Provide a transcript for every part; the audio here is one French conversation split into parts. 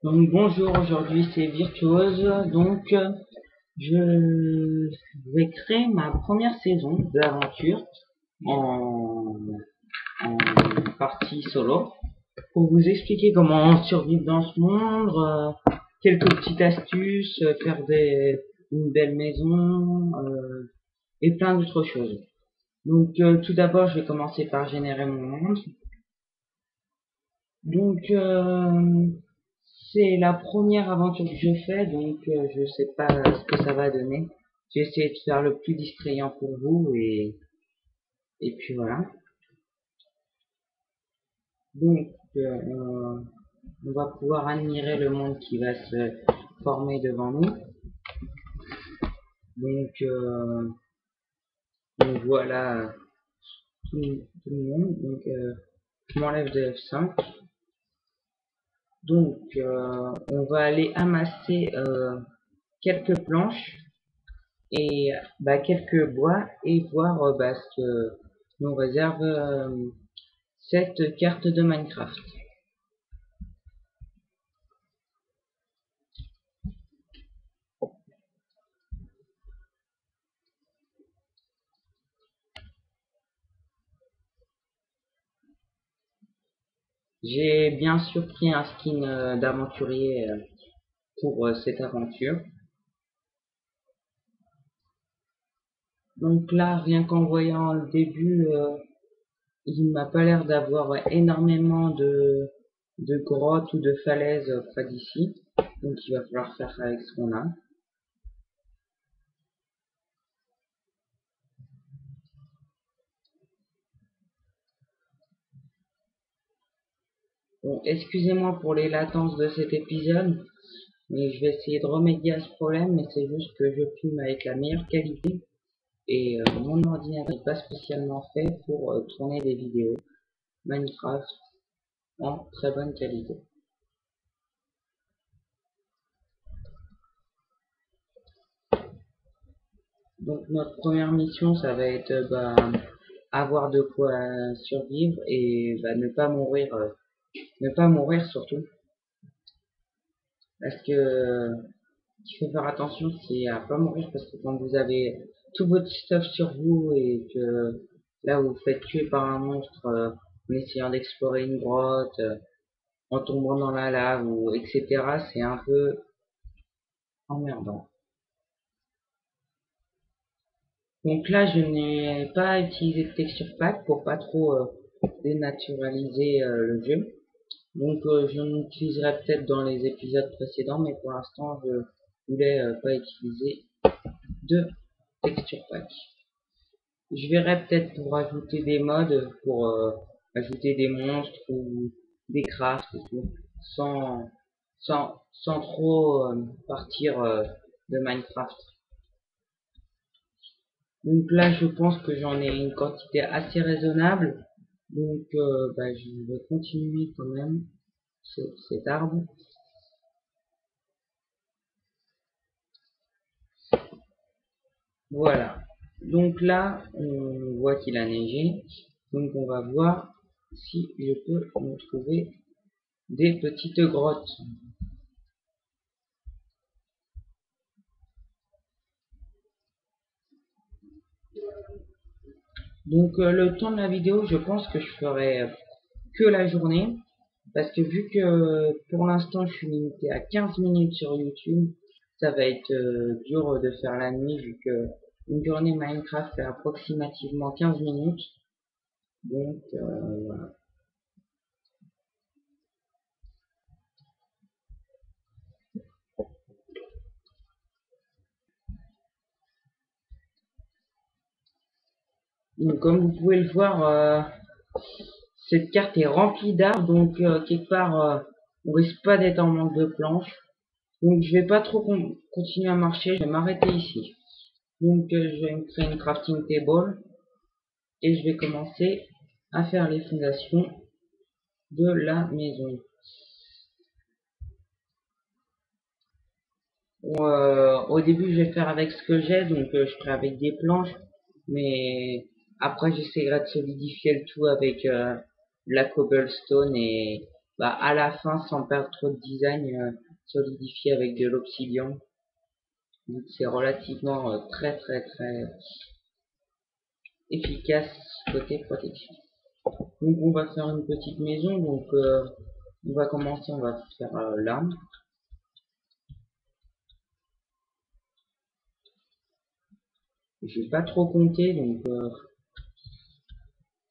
Donc bonjour, aujourd'hui c'est Virtuose. Je vais créer ma première saison d'aventure en, en partie solo pour vous expliquer comment survivre dans ce monde, quelques petites astuces, une belle maison et plein d'autres choses. Tout d'abord je vais commencer par générer mon monde. Donc c'est la première aventure que je fais, je sais pas ce que ça va donner. J'ai essayé de faire le plus distrayant pour vous et puis voilà. Donc on va pouvoir admirer le monde qui va se former devant nous. Donc, euh, donc voilà tout le monde. Je m'enlève de F5. On va aller amasser quelques planches et quelques bois et voir ce que nous réserve cette carte de Minecraft. J'ai bien sûr pris un skin d'aventurier pour cette aventure. Donc là, rien qu'en voyant le début, il m'a pas l'air d'avoir énormément de grottes ou de falaises près d'ici. Donc il va falloir faire avec ce qu'on a. Bon, excusez-moi pour les latences de cet épisode, mais je vais essayer de remédier à ce problème, mais c'est juste que je filme avec la meilleure qualité et mon ordinateur n'est pas spécialement fait pour tourner des vidéos Minecraft en très bonne qualité. Donc notre première mission, ça va être avoir de quoi survivre et ne pas mourir surtout, parce que il faut faire attention, c'est à pas mourir parce que quand vous avez tout votre stuff sur vous et que là vous vous faites tuer par un monstre en essayant d'explorer une grotte, en tombant dans la lave ou etc. C'est un peu emmerdant. Donc là je n'ai pas utilisé de texture pack pour pas trop dénaturaliser le jeu. Je l'utiliserai peut-être dans les épisodes précédents, mais pour l'instant je voulais pas utiliser de texture pack. Je verrai peut-être pour ajouter des mods, pour ajouter des monstres ou des crafts et tout, sans, sans trop partir de Minecraft. Donc là, je pense que j'en ai une quantité assez raisonnable. Je vais continuer quand même cet arbre. Voilà. Donc là, on voit qu'il a neigé. Donc on va voir si je peux me trouver des petites grottes. Le temps de la vidéo, je pense que je ferai que la journée. Parce que vu que pour l'instant je suis limité à 15 minutes sur YouTube, ça va être dur de faire la nuit vu que une journée Minecraft fait approximativement 15 minutes. Voilà. Donc comme vous pouvez le voir, cette carte est remplie d'arbres, quelque part on risque pas d'être en manque de planches. Donc je vais pas trop continuer à marcher, je vais m'arrêter ici. Je vais me créer une crafting table et je vais commencer à faire les fondations de la maison. Au début je vais faire avec ce que j'ai, je ferai avec des planches, mais après j'essaierai de solidifier le tout avec de la cobblestone à la fin, sans perdre trop de design, solidifier avec de l'obsidian. C'est relativement très efficace côté protection. Donc on va faire une petite maison. Donc on va commencer, on va faire l'arme. Je vais pas trop compter, donc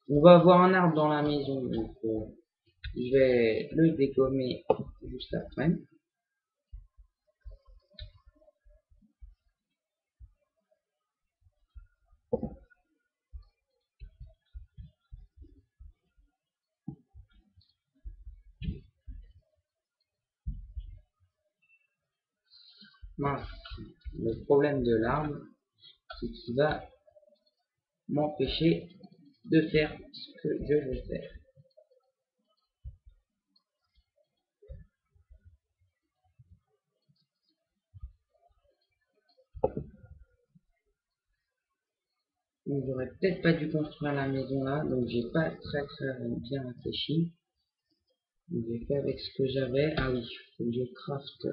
on va avoir un arbre dans la maison, donc je vais le dégommer juste après. Mince. Le problème de l'arbre, c'est qu'il va m'empêcher de faire ce que je veux faire. Donc j'aurais peut-être pas dû construire la maison là, donc j'ai pas très bien réfléchi. J'ai fait avec ce que j'avais. Ah oui, faut que je craft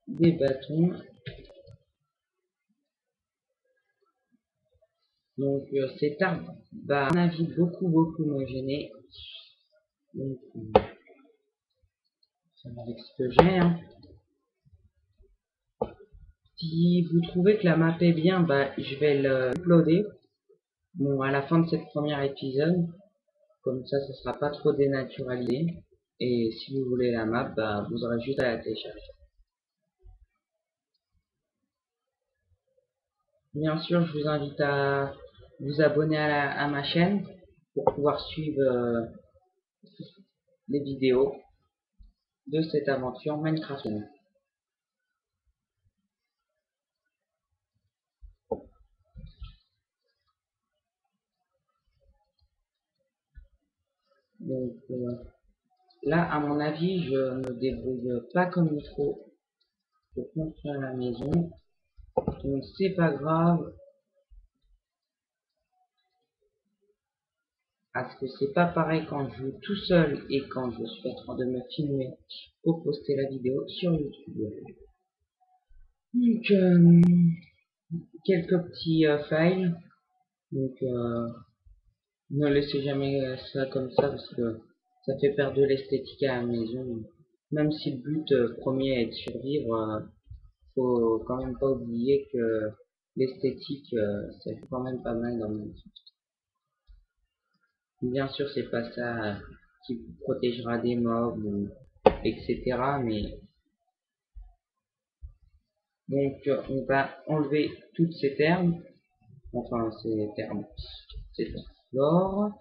des bâtons. Donc cet arbre va à mon avis beaucoup me gêner. Donc avec ce que j'ai. Hein. Si vous trouvez que la map est bien, je vais le uploader. Bon, à la fin de cette première épisode, comme ça, ce sera pas trop dénaturalisé. Et si vous voulez la map, vous aurez juste à la télécharger. Bien sûr, je vous invite à vous abonner à ma chaîne pour pouvoir suivre les vidéos de cette aventure Minecraft. Donc là, à mon avis, je me débrouille pas comme il faut pour construire la maison. Donc c'est pas grave. Parce que c'est pas pareil quand je joue tout seul et quand je suis en train de me filmer pour poster la vidéo sur YouTube. Donc quelques petits files. Donc ne laissez jamais ça comme ça parce que ça fait perdre de l'esthétique à la maison. Même si le but premier est de survivre, faut quand même pas oublier que l'esthétique ça fait quand même pas mal dans le jeu. Bien sûr c'est pas ça qui vous protégera des mobs ou etc. Mais donc on va enlever toutes ces termes, enfin ces termes, c'est flore.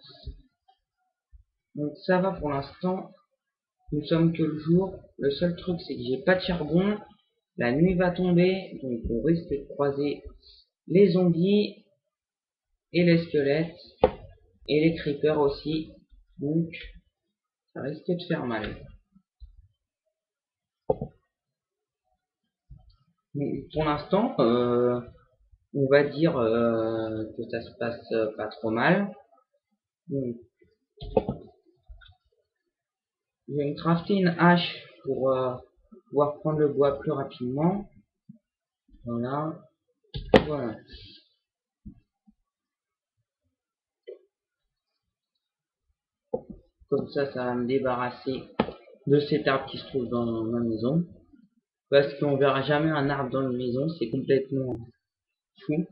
Donc ça va pour l'instant. Nous sommes que le jour. Le seul truc c'est que j'ai pas de charbon. La nuit va tomber, donc on risque de croiser les zombies et les squelettes et les creepers aussi. Donc ça risque de faire mal. Donc, pour l'instant, on va dire que ça se passe pas trop mal. Donc, je vais me crafter une hache pour pouvoir prendre le bois plus rapidement. Voilà. Voilà. Comme ça va me débarrasser de cet arbre qui se trouve dans ma maison. Parce qu'on verra jamais un arbre dans une maison, c'est complètement fou.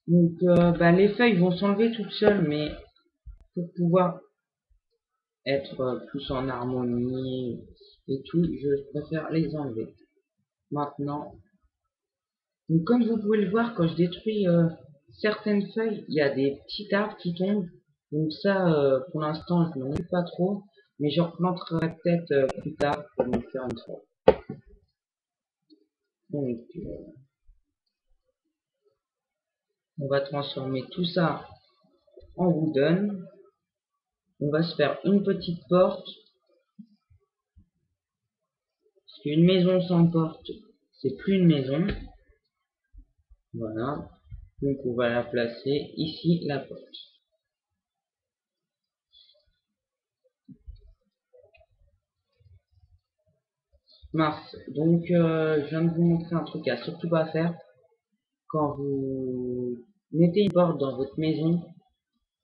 Donc les feuilles vont s'enlever toutes seules, mais pour pouvoir être plus en harmonie et tout, je préfère les enlever. Maintenant, donc comme vous pouvez le voir, quand je détruis certaines feuilles, il y a des petits arbres qui tombent. Donc ça, pour l'instant, je m'en occupe pas trop, mais je replanterai peut-être plus tard pour me faire une fois. Donc, on va transformer tout ça en wooden. On va se faire une petite porte. Parce qu'une maison sans porte, c'est plus une maison. Voilà. Donc on va la placer ici, la porte. Mars. Donc je viens de vous montrer un truc à surtout pas faire. Quand vous mettez une porte dans votre maison,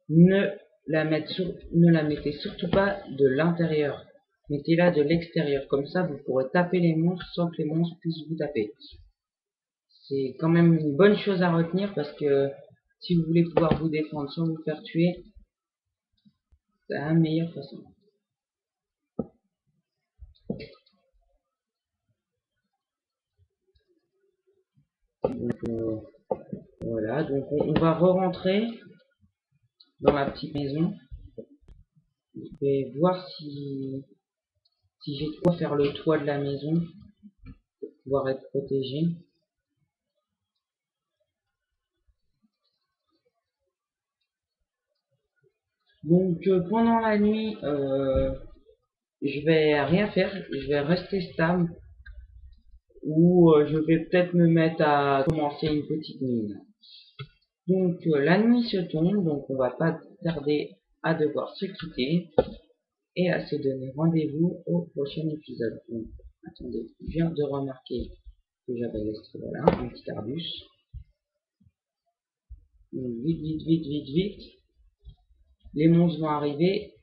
ne ne la mettez surtout pas de l'intérieur. Mettez-la de l'extérieur. Comme ça, vous pourrez taper les monstres sans que les monstres puissent vous taper. C'est quand même une bonne chose à retenir parce que si vous voulez pouvoir vous défendre sans vous faire tuer, c'est la meilleure façon. Donc voilà, donc on va re-rentrer dans la petite maison. Je vais voir si j'ai de quoi faire le toit de la maison pour pouvoir être protégé. Donc pendant la nuit, je vais rien faire, je vais rester stable ou je vais peut-être me mettre à commencer une petite mine. Donc la nuit se tombe, donc on va pas tarder à devoir se quitter et à se donner rendez-vous au prochain épisode. Donc, attendez, je viens de remarquer que j'avais laissé voilà un petit arbus. Donc vite, vite, vite, vite, vite. Les monstres vont arriver.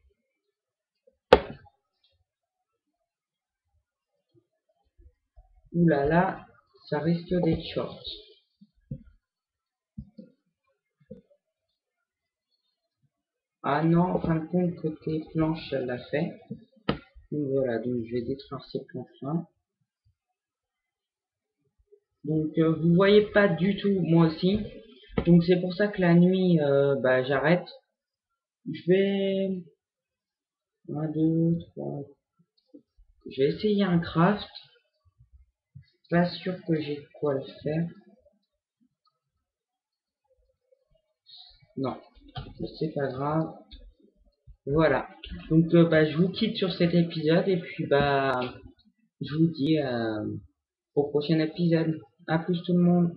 Ouh là là, ça risque d'être short. Ah non, en fin de compte, côté planche, elle l'a fait. Donc voilà, donc je vais détruire ces planches-là. Donc vous voyez pas du tout, moi aussi. Donc c'est pour ça que la nuit, j'arrête. Je vais... 1, 2, 3... Je vais essayer un craft. Pas sûr que j'ai de quoi le faire. Non, c'est pas grave. Voilà. Donc je vous quitte sur cet épisode et puis je vous dis au prochain épisode. À plus tout le monde.